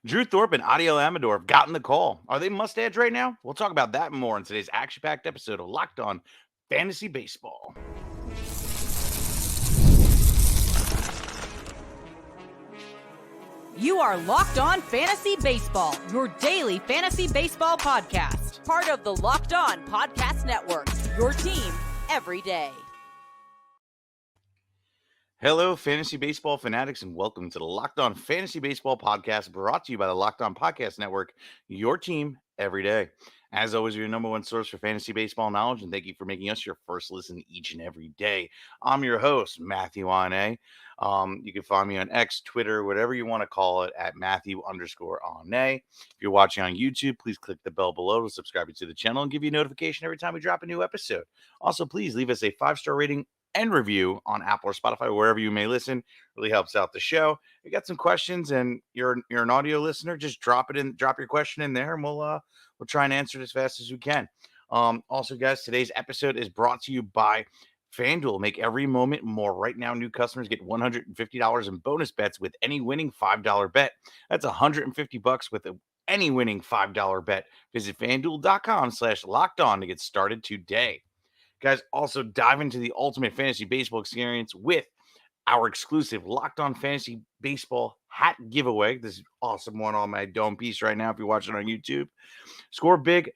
Drew Thorpe and Adael Amador have gotten the call. Are they must-adds right now? We'll talk about that and more in today's action-packed episode of Locked On Fantasy Baseball. You are Locked On Fantasy Baseball, your daily fantasy baseball podcast. Part of the Locked On Podcast Network, your team every day. Hello, fantasy baseball fanatics, and welcome to the Locked On Fantasy Baseball podcast brought to you by the Locked On Podcast Network, your team every day. As always, your number one source for fantasy baseball knowledge, and thank you for making us your first listen each and every day. I'm your host, Matthew Ane. You can find me on X, Twitter, whatever you want to call it, at Matthew_Ane. If you're watching on YouTube, please click the bell below to subscribe to the channel and give you a notification every time we drop a new episode. Also, please leave us a 5-star rating and review on Apple or Spotify, wherever you may listen. Really helps out the show. If you got some questions and you're an audio listener, just drop your question in there, and we'll try and answer it as fast as we can. Also, guys, today's episode is brought to you by FanDuel. Make every moment more. Right now, new customers get $150 in bonus bets with any winning $5 bet. That's $150 with any winning $5 bet. Visit FanDuel.com/lockedon to get started today. Guys, also dive into the ultimate fantasy baseball experience with our exclusive Locked On Fantasy Baseball hat giveaway. This is awesome one on my dome piece right now if you're watching on YouTube. Score big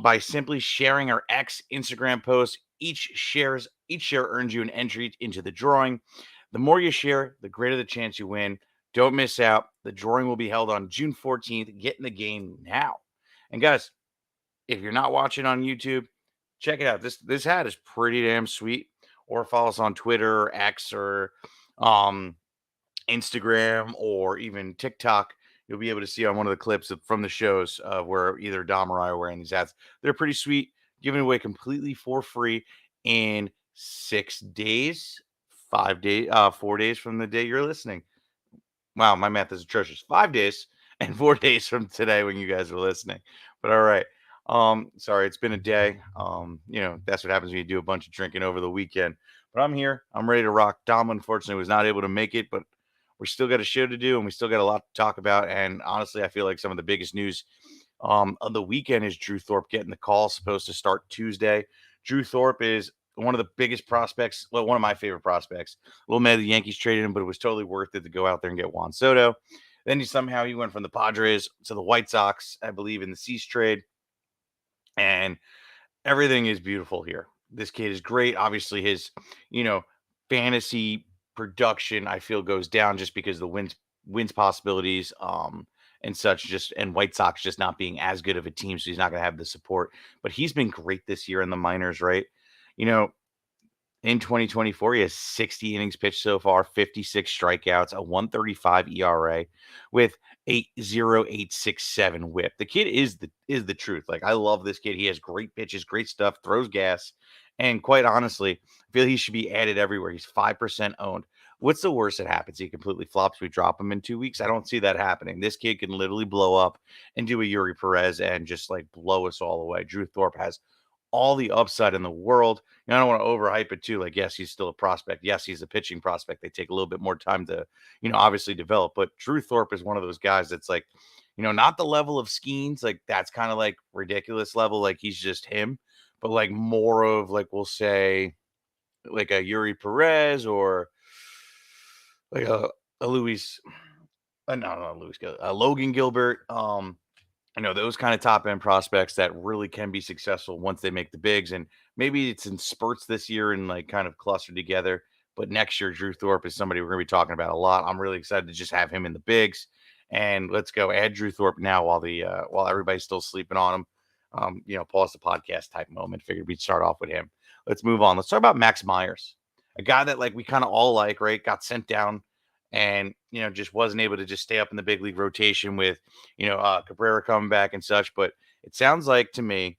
by simply sharing our Instagram post. Each share earns you an entry into the drawing. The more you share, the greater the chance you win. Don't miss out. The drawing will be held on June 14th. Get in the game now. And guys, if you're not watching on YouTube, check it out. This hat is pretty damn sweet. Or follow us on Twitter or X or Instagram or even TikTok. You'll be able to see on one of the clips from the shows where either Dom or I are wearing these hats. They're pretty sweet. Giving away completely for free in 6 days, 4 days from the day you're listening. Wow, my math is atrocious. 5 days and 4 days from today when you guys are listening. But all right. Sorry, it's been a day. That's what happens when you do a bunch of drinking over the weekend. But I'm here. I'm ready to rock. Dom, unfortunately, was not able to make it, but we still got a show to do, and we still got a lot to talk about. And honestly, I feel like some of the biggest news of the weekend is Drew Thorpe getting the call, supposed to start Tuesday. Drew Thorpe is one of the biggest prospects, well, one of my favorite prospects. A little mad the Yankees traded him, but it was totally worth it to go out there and get Juan Soto. Then he went from the Padres to the White Sox, I believe, in the Cease trade. And everything is beautiful here. This kid is great. Obviously, his, fantasy production, I feel, goes down just because the wins possibilities and such, and White Sox just not being as good of a team, so he's not going to have the support. But he's been great this year in the minors, right? In 2024, he has 60 innings pitched so far, 56 strikeouts, a 1.35 ERA with a 0.867 WHIP. The kid is the truth. Like, I love this kid. He has great pitches, great stuff, throws gas, and quite honestly, I feel he should be added everywhere. He's 5% owned. What's the worst that happens? He completely flops. We drop him in 2 weeks. I don't see that happening. This kid can literally blow up and do a Yuri Perez and just like blow us all away. Drew Thorpe has all the upside in the world. I don't want to overhype it too. Like, yes, he's still a prospect. Yes, he's a pitching prospect. They take a little bit more time to, obviously develop. But Drew Thorpe is one of those guys that's like, not the level of Skeens. Like, that's kind of like ridiculous level. Like, he's just him. But like more of, like, we'll say, like a Yuri Perez or like a Luis, not Luis, Logan Gilbert. Those kind of top end prospects that really can be successful once they make the bigs. And maybe it's in spurts this year and like kind of clustered together. But next year, Drew Thorpe is somebody we're going to be talking about a lot. I'm really excited to just have him in the bigs. And let's go add Drew Thorpe now while everybody's still sleeping on him. Pause the podcast type moment. Figured we'd start off with him. Let's move on. Let's talk about Max Myers, a guy that like we kind of all like, right? Got sent down and, just wasn't able to just stay up in the big league rotation with, Cabrera coming back and such. But it sounds like to me,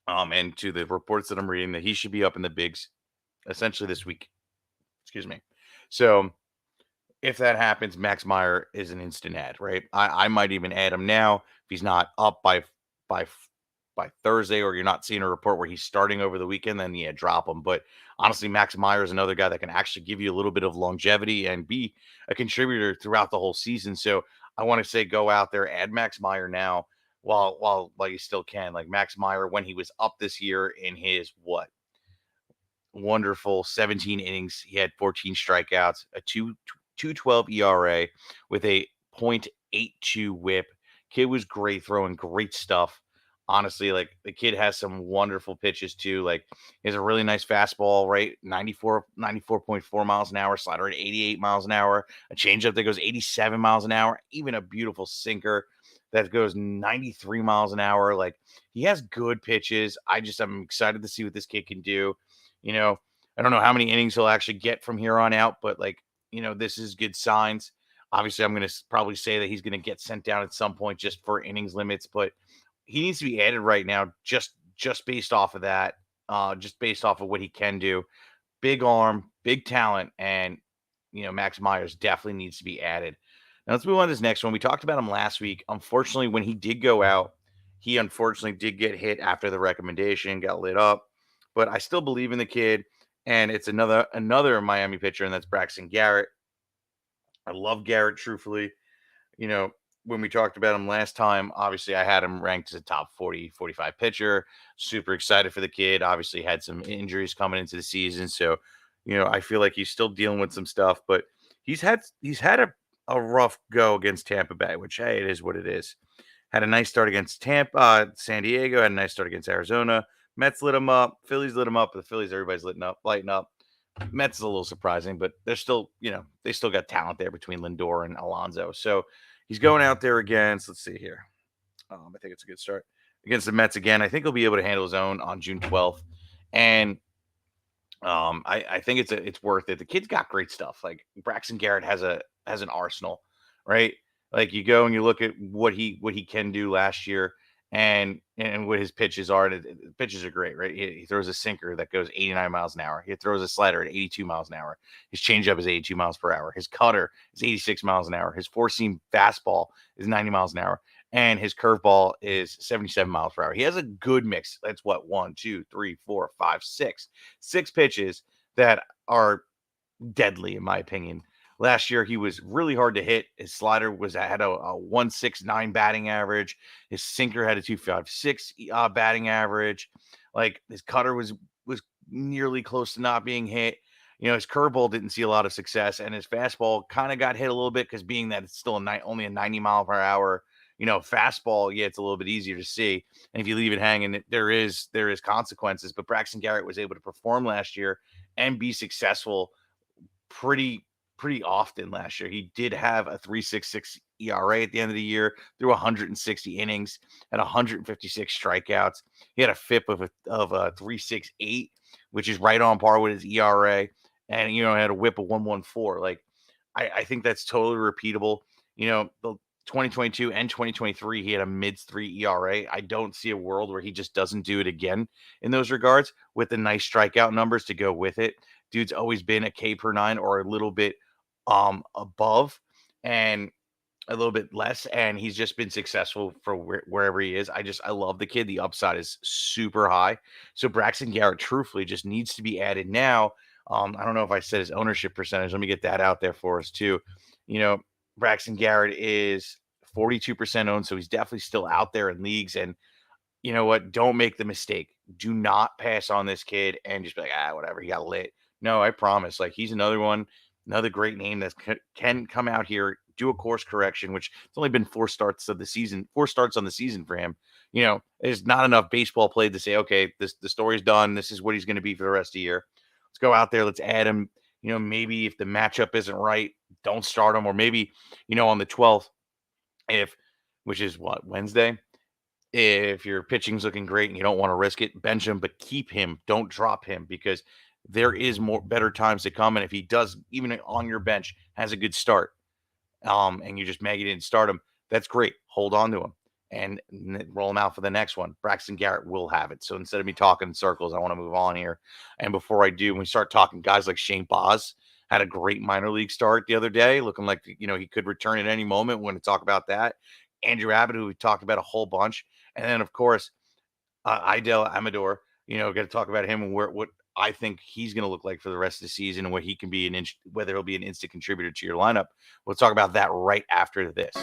and to the reports that I'm reading, that he should be up in the bigs essentially this week. Excuse me. So if that happens, Max Meyer is an instant add, right? I might even add him now if he's not up by Thursday, or you're not seeing a report where he's starting over the weekend, then yeah, drop him. But honestly, Max Meyer is another guy that can actually give you a little bit of longevity and be a contributor throughout the whole season. So I want to say go out there, add Max Meyer now while you still can. Like Max Meyer, when he was up this year in his wonderful 17 innings, he had 14 strikeouts, a 2.12 ERA with a .82 WHIP. Kid was great, throwing great stuff. Honestly, like the kid has some wonderful pitches too. Like he has a really nice fastball, right? 94.4 miles an hour, slider at 88 miles an hour, a changeup that goes 87 miles an hour, even a beautiful sinker that goes 93 miles an hour. Like he has good pitches. I'm excited to see what this kid can do. You know, I don't know how many innings he'll actually get from here on out, but like, this is good signs. Obviously, I'm going to probably say that he's going to get sent down at some point just for innings limits, but he needs to be added right now just based off of that, just based off of what he can do. Big arm, big talent, and Max Myers definitely needs to be added. Now let's move on to this next one. We talked about him last week. Unfortunately, when he did go out, he unfortunately did get hit after the recommendation, got lit up. But I still believe in the kid, and it's another Miami pitcher, and that's Braxton Garrett. I love Garrett, truthfully. You know, when we talked about him last time, obviously I had him ranked as a top 40, 45 pitcher. Super excited for the kid. Obviously had some injuries coming into the season. So, I feel like he's still dealing with some stuff, but he's had a rough go against Tampa Bay, which hey, it is what it is. Had a nice start against San Diego, had a nice start against Arizona. Mets lit him up, Phillies lit him up, the Phillies, everybody's lighting up. Mets is a little surprising, but they're still, they still got talent there between Lindor and Alonso. So he's going out there against, let's see here. I think it's a good start against the Mets again. I think he'll be able to handle his own on June 12th. And I think it's worth it. The kid's got great stuff. Like Braxton Garrett has an arsenal, right? Like you go and you look at what he can do last year and what his pitches are. And the pitches are great, right? He throws a sinker that goes 89 miles an hour. He throws a slider at 82 miles an hour. His changeup is 82 miles per hour. His cutter is 86 miles an hour. His four seam fastball is 90 miles an hour. And his curveball is 77 miles per hour. He has a good mix. That's what, 1, 2, 3, 4, 5, 6. 6 pitches that are deadly, in my opinion. Last year, he was really hard to hit. His slider had a 169 batting average. His sinker had a 256 batting average. Like his cutter was nearly close to not being hit. His curveball didn't see a lot of success, and his fastball kind of got hit a little bit because being that it's still only a 90 mile per hour, fastball, yeah, it's a little bit easier to see. And if you leave it hanging, there is consequences. But Braxton Garrett was able to perform last year and be successful pretty often last year. He did have a 3.66 ERA at the end of the year, through 160 innings, at 156 strikeouts. He had a FIP of a 3.68, which is right on par with his ERA, and had a WHIP of 1.14. Like I think that's totally repeatable. The 2022 and 2023, he had a mid-3 ERA. I don't see a world where he just doesn't do it again in those regards with the nice strikeout numbers to go with it. Dude's always been a K per 9 or a little bit above and a little bit less, and he's just been successful for wherever he is. I love the kid. The upside is super high. So Braxton Garrett truthfully just needs to be added now. I don't know if I said his ownership percentage. Let me get that out there for us too. Braxton Garrett is 42% owned, so he's definitely still out there in leagues. And you know what? Don't make the mistake. Do not pass on this kid and just be like, whatever, he got lit. No, I promise. Like he's another one, another great name that can come out here, do a course correction, which it's only been 4 starts on the season for him. There's not enough baseball played to say, okay, the story's done. This is what he's going to be for the rest of the year. Let's go out there. Let's add him. Maybe if the matchup isn't right, don't start him. Or maybe, on the 12th, which is what, Wednesday, if your pitching's looking great and you don't want to risk it, bench him, but keep him. Don't drop him, because there is better times to come. And if he does, even on your bench, has a good start, and you just maybe didn't start him, that's great. Hold on to him and roll him out for the next one. Braxton Garrett will have it. So instead of me talking in circles, I want to move on here. And before I do, when we start talking, guys like Shane Baz had a great minor league start the other day, looking like, he could return at any moment. We're going to talk about that. Andrew Abbott, who we talked about a whole bunch. And then, of course, Adael Amador, got to talk about him and what I think he's going to look like for the rest of the season and what he can be whether he'll be an instant contributor to your lineup. We'll talk about that right after this.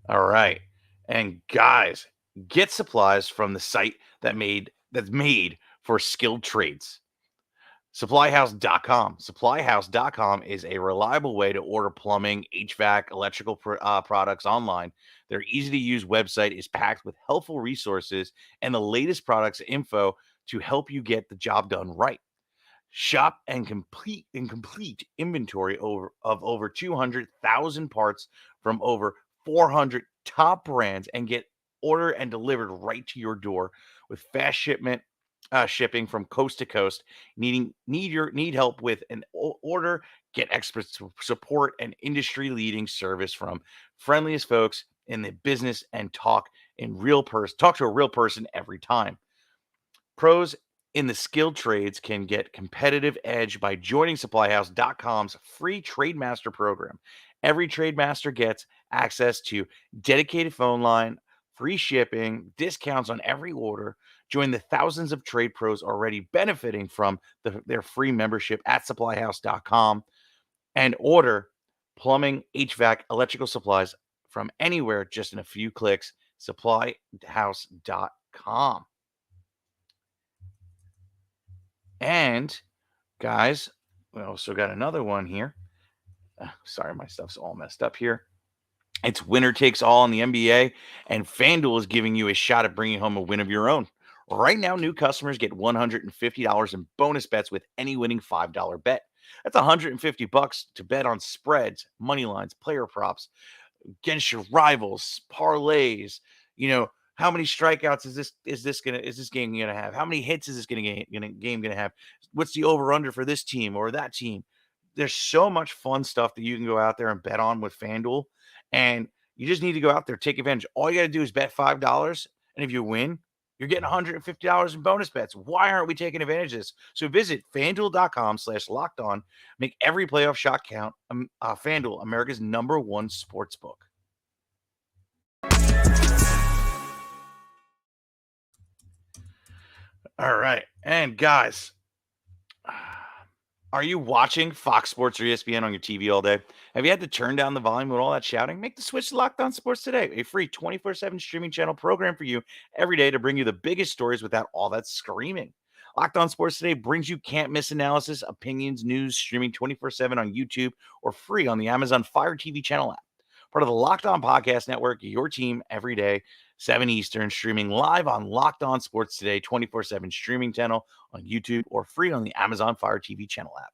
All right. And guys, get supplies from the site that's made for skilled trades. Supplyhouse.com. Supplyhouse.com is a reliable way to order plumbing, HVAC, electrical products online. Their easy to use website is packed with helpful resources and the latest products info to help you get the job done right. Shop and complete inventory of over 200,000 parts from over 400 top brands and get ordered and delivered right to your door with fast shipping from coast to coast. Need help with an order? Get expert support and industry leading service from friendliest folks in the business and talk to a real person every time. Pros in the skilled trades can get competitive edge by joining supplyhouse.com's free trade master program. Every trade master gets access to dedicated phone line, free shipping, discounts on every order. Join the thousands of trade pros already benefiting from their free membership at supplyhouse.com and order plumbing, HVAC, electrical supplies from anywhere just in a few clicks. Supplyhouse.com. And guys, we also got another one here. Sorry, my stuff's all messed up here. It's winner takes all in the NBA, and FanDuel is giving you a shot at bringing home a win of your own. Right now, new customers get $150 in bonus bets with any winning $5 bet. That's $150 to bet on spreads, money lines, player props, against your rivals, parlays. How many strikeouts is this game gonna have? How many hits is this game gonna have? What's the over under for this team or that team? There's so much fun stuff that you can go out there and bet on with FanDuel, and you just need to go out there, take advantage. All you got to do is bet $5, and if you win, you're getting $150 in bonus bets. Why aren't we taking advantage of this? So visit FanDuel.com/lockedon. Make every playoff shot count. FanDuel, America's #1 sports book. All right. And guys, are you watching Fox Sports or ESPN on your TV all day? Have you had to turn down the volume with all that shouting? Make the switch to Locked On Sports today, a free 24/7 streaming channel program for you every day to bring you the biggest stories without all that screaming. Locked On Sports Today brings you can't miss analysis, opinions, news, streaming 24/7 on YouTube or free on the Amazon Fire TV channel app. Part of the Locked On Podcast Network, your team every day, 7 Eastern, streaming live on Locked On Sports Today, 24/7 streaming channel on YouTube or free on the Amazon Fire TV channel app.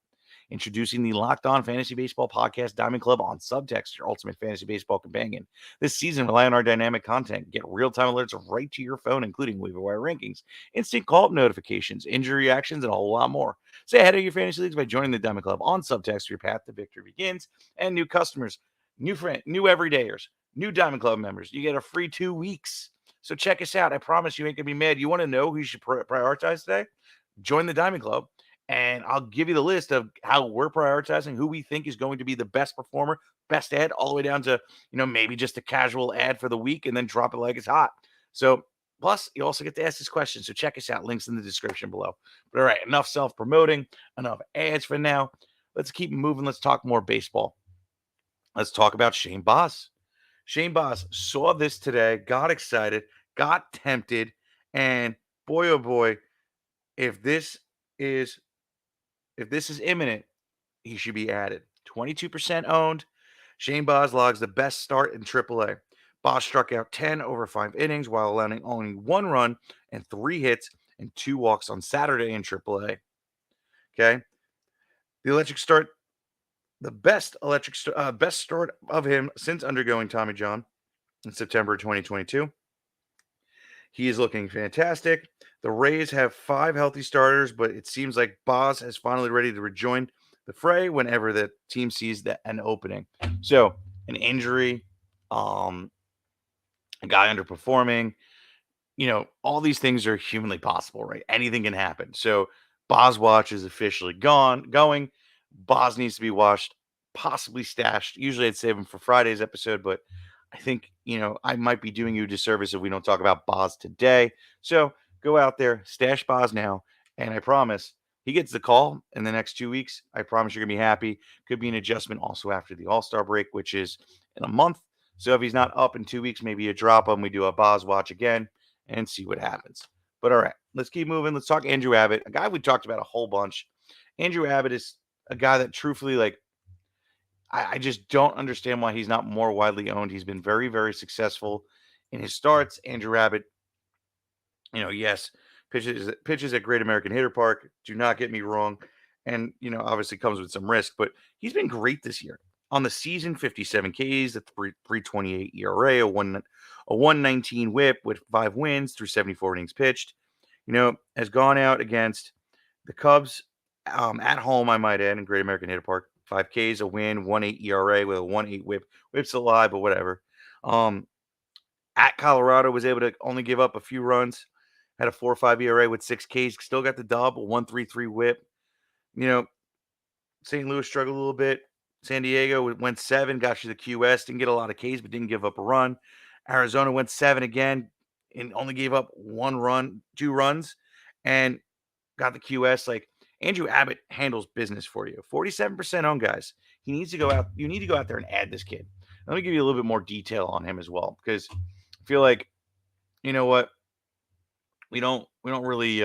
Introducing the Locked On Fantasy Baseball Podcast Diamond Club on Subtext, your ultimate fantasy baseball companion. This season, rely on our dynamic content. Get real-time alerts right to your phone, including waiver wire rankings, instant call-up notifications, injury reactions, and a whole lot more. Stay ahead of your fantasy leagues by joining the Diamond Club on Subtext. Your path to victory begins. And new customers, new everydayers, new Diamond Club members, you get a free 2 weeks. So check us out. I promise you ain't going to be mad. You want to know who you should prioritize today? Join the Diamond Club, and I'll give you the list of how we're prioritizing who we think is going to be the best performer, best ad, all the way down to, maybe just a casual ad for the week and then drop it like it's hot. So, plus, you also get to ask this question. So check us out. Links in the description below. But all right, enough self-promoting, enough ads for now. Let's keep moving. Let's talk more baseball. Let's talk about Shane Baz. Shane Baz saw this today, got excited, got tempted, and boy, oh boy, if this is imminent, he should be added. 22% owned. Shane Baz logs the best start in AAA. Baz struck out 10 over 5 innings while allowing only 1 run and 3 hits and 2 walks on Saturday in AAA. Okay. The best start of him since undergoing Tommy John in September 2022. He is looking fantastic. The Rays have 5 healthy starters, but it seems like Baz is finally ready to rejoin the fray whenever the team sees an opening. So an injury, a guy underperforming, all these things are humanly possible, right? Anything can happen. So Baz watch is officially going. Baz needs to be watched, possibly stashed. Usually I'd save him for Friday's episode, but I think, I might be doing you a disservice if we don't talk about Boz today. So go out there, stash Boz now, and I promise he gets the call in the next 2 weeks. I promise you're going to be happy. Could be an adjustment also after the All-Star break, which is in a month. So if he's not up in 2 weeks, maybe you drop him. We do a Boz watch again and see what happens. But all right, let's keep moving. Let's talk Andrew Abbott, a guy we talked about a whole bunch. Andrew Abbott is a guy that truthfully, like, I just don't understand why he's not more widely owned. He's been very, very successful in his starts. Andrew Abbott, yes, pitches at Great American Hitter Park. Do not get me wrong, and obviously comes with some risk, but he's been great this year. On the season, 57 Ks, a 3.28 ERA, a 119 WHIP with 5 wins through 74 innings pitched. Has gone out against the Cubs at home, I might add, in Great American Hitter Park. 5 Ks, a win, 1.8 ERA with a 1.8 WHIP. WHIP's a lie, but whatever. At Colorado, was able to only give up a few runs. Had a 4.5 ERA with 6 Ks. Still got the dub, a 1.33 WHIP. St. Louis struggled a little bit. San Diego went 7, got you the QS. Didn't get a lot of Ks, but didn't give up a run. Arizona went 7 again and only gave up 2 runs, and got the QS. Like, Andrew Abbott handles business for you. 47% owned, guys. He needs to go out. You need to go out there and add this kid. Let me give you a little bit more detail on him as well, because I feel like, you know what, we don't really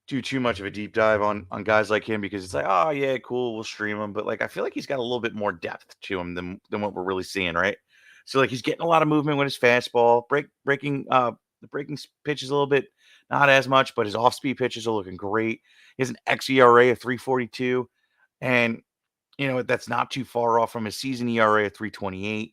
do too much of a deep dive on guys like him, because it's like, oh yeah, cool, we'll stream him, but like, I feel like he's got a little bit more depth to him than what we're really seeing, right? So like, he's getting a lot of movement with his fastball, breaking the breaking pitches a little bit, not as much, but his off speed pitches are looking great. He has an xERA of 3.42, and that's not too far off from his season ERA of 3.28.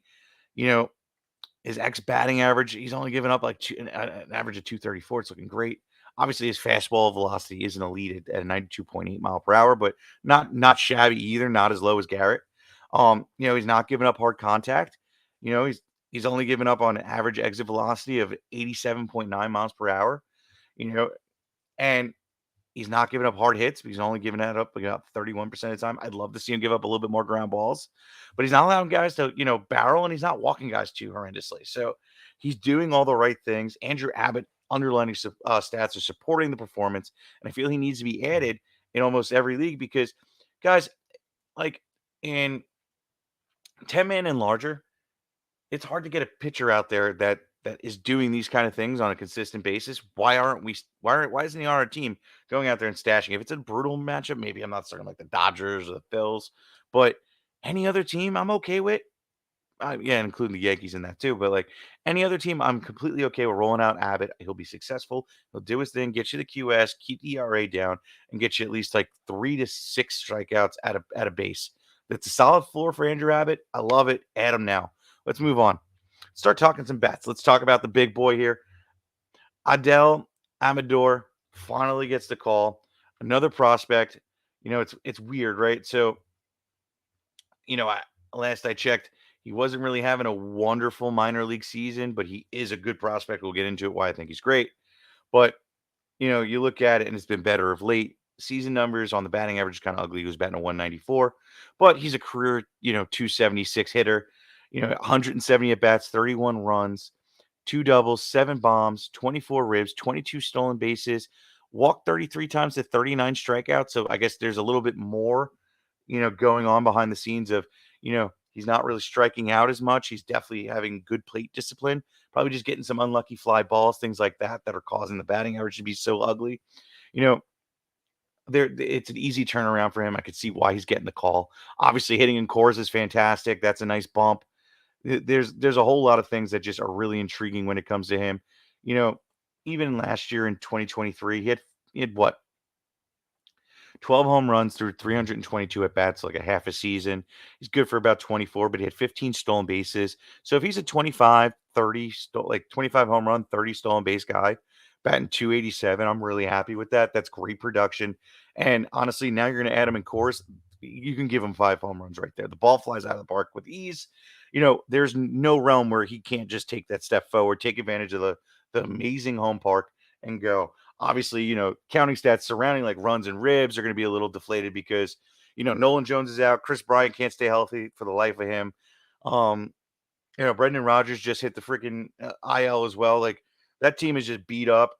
His X batting average, he's only given up like an average of 234. It's looking great. Obviously, his fastball velocity isn't elite at 92.8 mile per hour, but not shabby either. Not as low as Garrett. He's not giving up hard contact. He's only given up on an average exit velocity of 87.9 miles per hour. And he's not giving up hard hits, but he's only giving that up about 31% of the time. I'd love to see him give up a little bit more ground balls, but he's not allowing guys to, barrel, and he's not walking guys too horrendously. So he's doing all the right things. Andrew Abbott underlying stats are supporting the performance, and I feel he needs to be added in almost every league, because, guys, like, in 10-man and larger, it's hard to get a pitcher out there that is doing these kind of things on a consistent basis. Why isn't he on our team going out there and stashing? If it's a brutal matchup, maybe I'm not starting like the Dodgers or the Phils, but any other team I'm okay with. Yeah, including the Yankees in that too. But like, any other team, I'm completely okay with rolling out Abbott. He'll be successful. He'll do his thing, get you the QS, keep the ERA down, and get you at least like 3 to 6 strikeouts at a base. That's a solid floor for Andrew Abbott. I love it. Add him now. Let's move on. Start talking some bets. Let's talk about the big boy here. Adael Amador finally gets the call. Another prospect. It's weird, right? So, last I checked, he wasn't really having a wonderful minor league season, but he is a good prospect. We'll get into it, why I think he's great. But, you look at it, and it's been better of late. Season numbers on the batting average is kind of ugly. He was batting a 194, but he's a career, 276 hitter, 170 at bats, 31 runs, 2 doubles, 7 bombs, 24 ribs, 22 stolen bases, walked 33 times to 39 strikeouts. So I guess there's a little bit more, going on behind the scenes of, he's not really striking out as much. He's definitely having good plate discipline, probably just getting some unlucky fly balls, things like that are causing the batting average to be so ugly. It's an easy turnaround for him. I could see why he's getting the call. Obviously, hitting in cores is fantastic. That's a nice bump. There's a whole lot of things that just are really intriguing when it comes to him. Even last year in 2023, he had what? 12 home runs through 322 at bats, like a half a season. He's good for about 24, but he had 15 stolen bases. So if he's a 25, 30, like 25 home run, 30 stolen base guy, batting 287, I'm really happy with that. That's great production. And honestly, now you're going to add him in course. You can give him 5 home runs right there. The ball flies out of the park with ease. There's no realm where he can't just take that step forward, take advantage of the amazing home park, and go. Obviously, counting stats surrounding like runs and ribs are going to be a little deflated because, Nolan Jones is out. Chris Bryant can't stay healthy for the life of him. Brendan Rodgers just hit the freaking IL as well. Like that team is just beat up.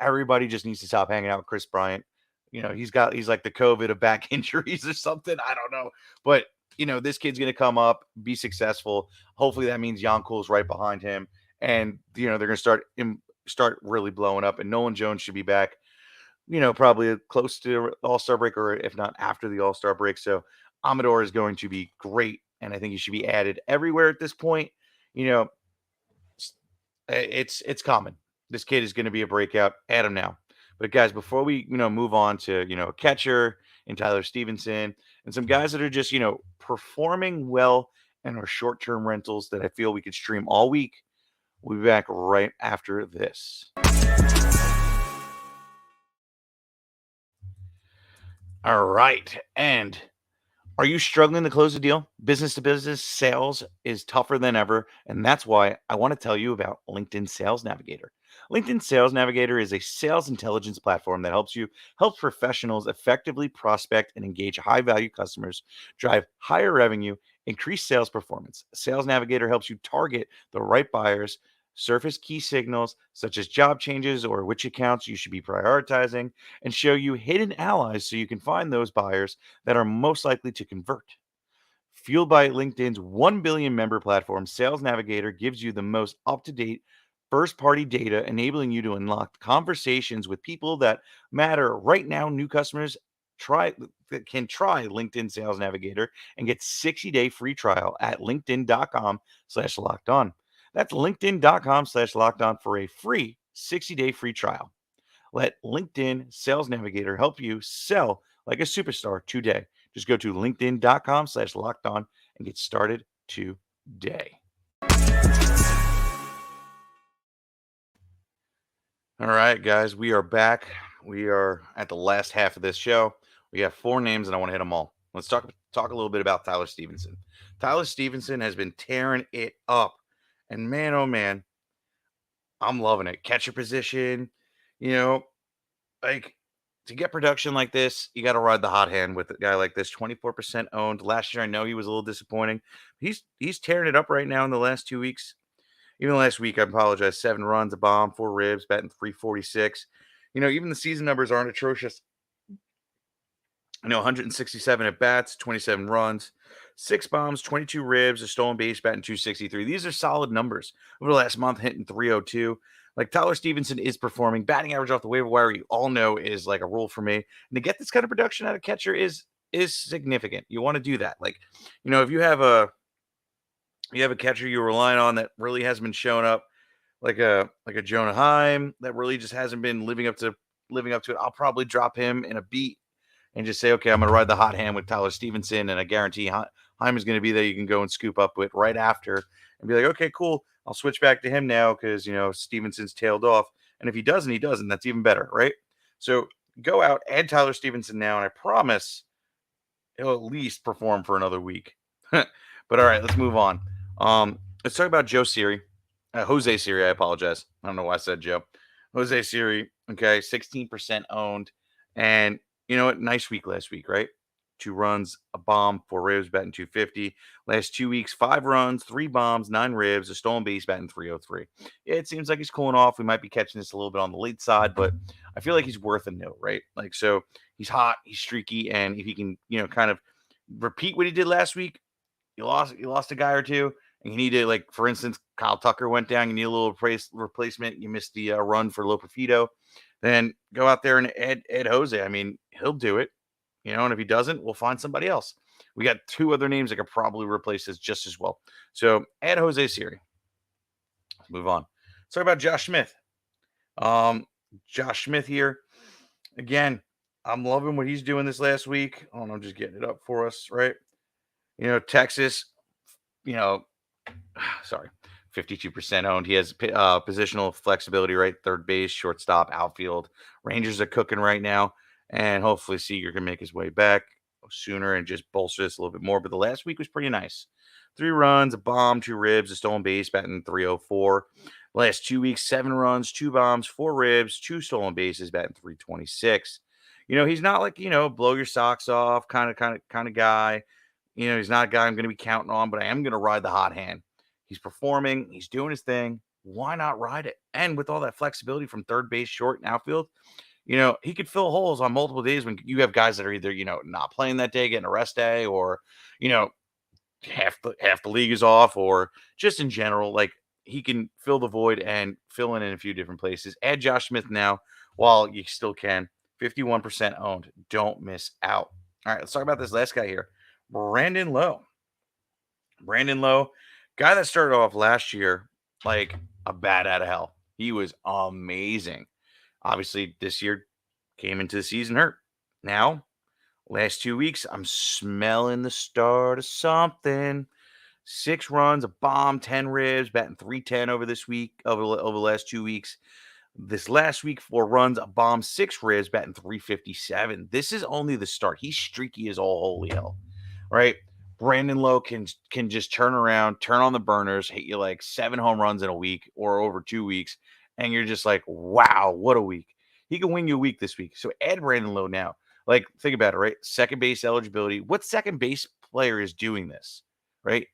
Everybody just needs to stop hanging out with Chris Bryant. He's like the COVID of back injuries or something. I don't know, but this kid's gonna come up, be successful. Hopefully that means Yankul's right behind him, and they're gonna start really blowing up. And Nolan Jones should be back. Probably close to All-Star break, or if not after the All-Star break. So Amador is going to be great, and I think he should be added everywhere at this point. You know, it's common. This kid is going to be a breakout. Add him now. But guys, before we move on to a catcher and Tyler Stevenson and some guys that are just performing well and are short-term rentals that I feel we could stream all week, we'll be back right after this. All right, and are you struggling to close a deal? Business to business sales is tougher than ever, and that's why I want to tell you about LinkedIn Sales Navigator. LinkedIn Sales Navigator is a sales intelligence platform that helps professionals effectively prospect and engage high-value customers, drive higher revenue, increase sales performance. Sales Navigator helps you target the right buyers, surface key signals such as job changes or which accounts you should be prioritizing, and show you hidden allies so you can find those buyers that are most likely to convert. Fueled by LinkedIn's 1 billion member platform, Sales Navigator gives you the most up to date first party data, enabling you to unlock conversations with people that matter. Right now, new customers can try LinkedIn Sales Navigator and get 60-day free trial at linkedin.com/locked on. That's linkedin.com/locked on for a free 60-day free trial. Let LinkedIn Sales Navigator help you sell like a superstar today. Just go to linkedin.com/locked on and get started today. All right, guys, we are back. We are at the last half of this show. We have 4 names and I want to hit them all. Let's talk a little bit about Tyler Stevenson. Tyler Stevenson has been tearing it up. And man, oh man, I'm loving it. Catcher position, you know, like to get production like this, you got to ride the hot hand with a guy like this. 24% owned. Last year, I know he was a little disappointing. He's tearing it up right now in the last 2 weeks. Even last week, I apologize. 7 runs, a bomb, 4 ribs, batting 346. Even the season numbers aren't atrocious. 167 at bats, 27 runs, 6 bombs, 22 ribs, a stolen base, batting 263. These are solid numbers. Over the last month, hitting 302. Like Tyler Stevenson is performing. Batting average off the waiver wire, you all know, is like a rule for me. And to get this kind of production out of catcher is significant. You want to do that. Like, if you have a catcher you're relying on that really hasn't been showing up, like a Jonah Heim that really just hasn't been living up to it, I'll probably drop him in a beat and just say, okay, I'm going to ride the hot hand with Tyler Stevenson, and I guarantee Heim is going to be there. You can go and scoop up with right after and be like, okay, cool. I'll switch back to him now because, Stevenson's tailed off. And if he doesn't, that's even better, right? So go out, add Tyler Stevenson now, and I promise he'll at least perform for another week. But all right, let's move on. Let's talk about Jose Siri, I apologize. I don't know why I said Joe. Jose Siri, okay, 16% owned. And you know what? Nice week last week, right? 2 runs, a bomb, 4 ribs, batting 250. Last 2 weeks, 5 runs, 3 bombs, 9 ribs, a stolen base, batting 303. Yeah, it seems like he's cooling off. We might be catching this a little bit on the late side, but I feel like he's worth a note, right? Like, so he's hot, he's streaky, and if he can, kind of repeat what he did last week, you lost a guy or two, and you need to, like, for instance, Kyle Tucker went down, you need a little replacement, you missed the run for Loperfido, then go out there and add Jose. I mean, he'll do it, and if he doesn't, we'll find somebody else. We got 2 other names that could probably replace this just as well. So add Jose Siri. Let's move on. Let's talk about Josh Smith. Josh Smith here. Again, I'm loving what he's doing this last week. Oh, I'm just getting it up for us, right? Texas, sorry, 52% owned. He has positional flexibility, right? Third base, shortstop, outfield. Rangers are cooking right now, and hopefully Seager can make his way back sooner and just bolster this a little bit more. But the last week was pretty nice. 3 runs, a bomb, 2 ribs, a stolen base, batting 304. Last 2 weeks, 7 runs, 2 bombs, 4 ribs, 2 stolen bases, batting 326. He's not like, blow your socks off kind of guy. He's not a guy I'm going to be counting on, but I am going to ride the hot hand. He's performing. He's doing his thing. Why not ride it? And with all that flexibility from third base, short, and outfield, he could fill holes on multiple days when you have guys that are either, not playing that day, getting a rest day, or, you know, half the league is off, or just in general, like he can fill the void and fill in a few different places. Add Josh Smith now while you still can. 51% owned. Don't miss out. All right, let's talk about this last guy here. Brandon Lowe. Brandon Lowe, guy that started off last year like a bat out of hell. He was amazing. Obviously, this year came into the season hurt. Now, last 2 weeks, I'm smelling the start of something. 6 runs, a bomb, 10 ribs, batting 310 over this week, over the last 2 weeks. This last week, 4 runs, a bomb, 6 ribs, batting 357. This is only the start. He's streaky as all holy hell, right? Brandon Lowe can just turn around, turn on the burners, hit you like 7 home runs in a week or over 2 weeks, and you're just like, wow, what a week. He can win you a week this week. So add Brandon Lowe now. Like, think about it, right? Second base eligibility. What second base player is doing this, right?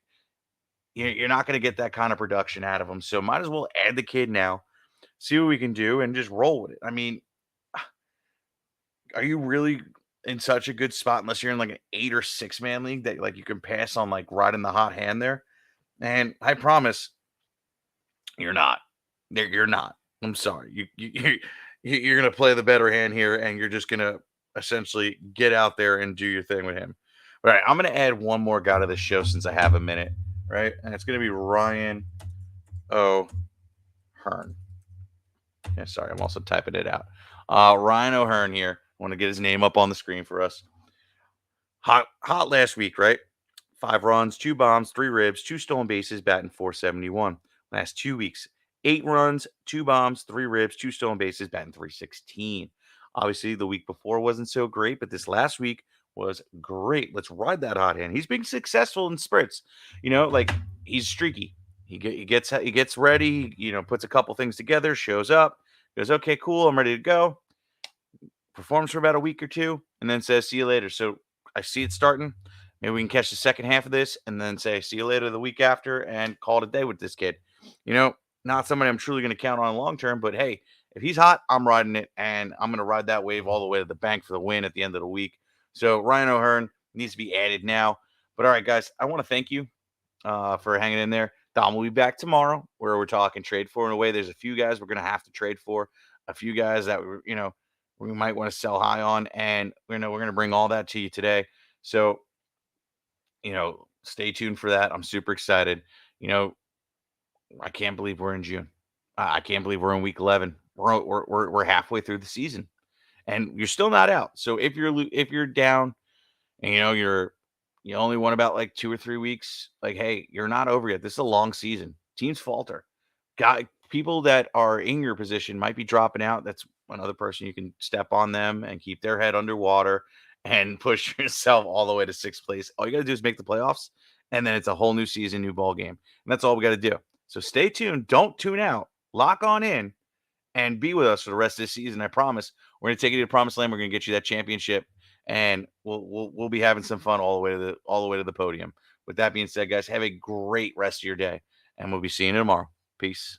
You're not going to get that kind of production out of him. So might as well add the kid now, see what we can do, and just roll with it. I mean, are you really in such a good spot unless you're in like an 8 or 6 man league that like you can pass on like riding the hot hand there? And I promise you're not. You're not. I'm sorry. You're gonna play the better hand here, and you're just gonna essentially get out there and do your thing with him. All right, I'm gonna add one more guy to the show since I have a minute, right? And it's gonna be Ryan O'Hearn. Yeah, sorry, I'm also typing it out. Ryan O'Hearn here. I want to get his name up on the screen for us. Hot last week, right? 5 runs, 2 bombs, 3 ribs, 2 stolen bases, batting 471. Last 2 weeks, 8 runs, 2 bombs, 3 ribs, 2 stolen bases, batting 316. Obviously, the week before wasn't so great, but this last week was great. Let's ride that hot hand. He's been successful in spurts. Like he's streaky. He gets ready. Puts a couple things together, shows up, goes, okay, cool, I'm ready to go. Performs for about a week or two, and then says, see you later. So I see it starting. Maybe we can catch the second half of this and then say, see you later the week after and call it a day with this kid. Not somebody I'm truly going to count on long term, but hey, if he's hot, I'm riding it, and I'm going to ride that wave all the way to the bank for the win at the end of the week. So Ryan O'Hearn needs to be added now. But all right, guys, I want to thank you for hanging in there. Dom will be back tomorrow where we're talking trade for. In a way, there's a few guys we're going to have to trade for, a few guys that we might want to sell high on, and we're going to bring all that to you today. So, stay tuned for that. I'm super excited. I can't believe we're in June. I can't believe we're in week 11. We're halfway through the season, and you're still not out. So if you're down, and you only won about like 2 or 3 weeks, like, hey, you're not over yet. This is a long season. Teams falter. People that are in your position might be dropping out. That's another person you can step on them and keep their head underwater and push yourself all the way to 6th place. All you got to do is make the playoffs, and then it's a whole new season, new ball game. And that's all we got to do. So stay tuned. Don't tune out. Lock on in and be with us for the rest of the season. I promise. We're going to take you to the promised land. We're going to get you that championship, and we'll be having some fun all the way to the podium. With that being said, guys, have a great rest of your day, and we'll be seeing you tomorrow. Peace.